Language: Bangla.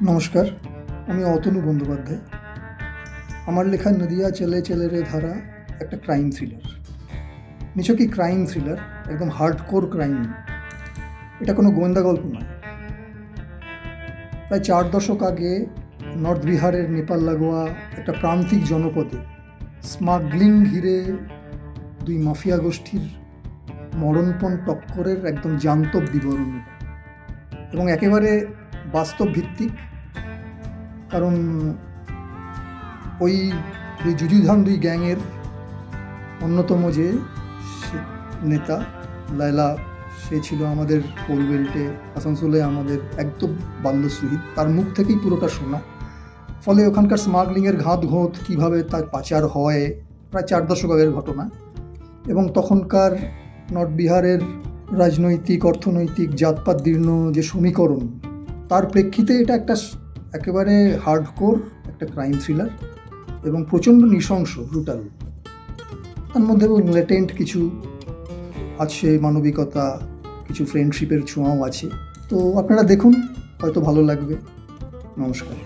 নমস্কার, আমি অতনু বন্দ্যোপাধ্যায়। আমার লেখা নদিয়া চলে চলে রে ধারা একটা ক্রাইম থ্রিলার। নিছকই ক্রাইম থ্রিলার, একদম হার্ডকোর ক্রাইম। এটা কোনো গোয়েন্দা গল্প নয়। প্রায় 4 দশক আগে নর্থ বিহারের নেপাল লাগোয়া একটা প্রান্তিক জনপদে স্মাগলিং ঘিরে দুই মাফিয়া গোষ্ঠীর মরণপণ টক্করের একদম জান্তব বিবরণ, এবং একেবারে বাস্তব ভিত্তিক। কারণ ওই যুযুধান দুই গ্যাংয়ের অন্যতম যে নেতা লায়লা, সে ছিল আমাদের পোল বেল্টে আসানসোলে আমাদের একদম বাল্যসহিত, তার মুখ থেকেই পুরোটা শোনা। ফলে ওখানকার স্মাগলিংয়ের ঘাত ঘোঁত কীভাবে তার পাচার হয়, প্রায় 4 দশক আগের ঘটনা। এবং তখনকার নর্থ বিহারের রাজনৈতিক, অর্থনৈতিক, জাতপাত দীর্ণ যে সমীকরণ, তার প্রেক্ষিতে এটা একটা একেবারে হার্ডকোর একটা ক্রাইম থ্রিলার এবং প্রচণ্ড নৃশংস, ব্রুটাল। তার মধ্যে লেটেন্ট কিছু আছে, মানবিকতা, কিছু ফ্রেন্ডশিপের ছোঁয়াও আছে। তো আপনারা দেখুন, হয়তো ভালো লাগবে। নমস্কার।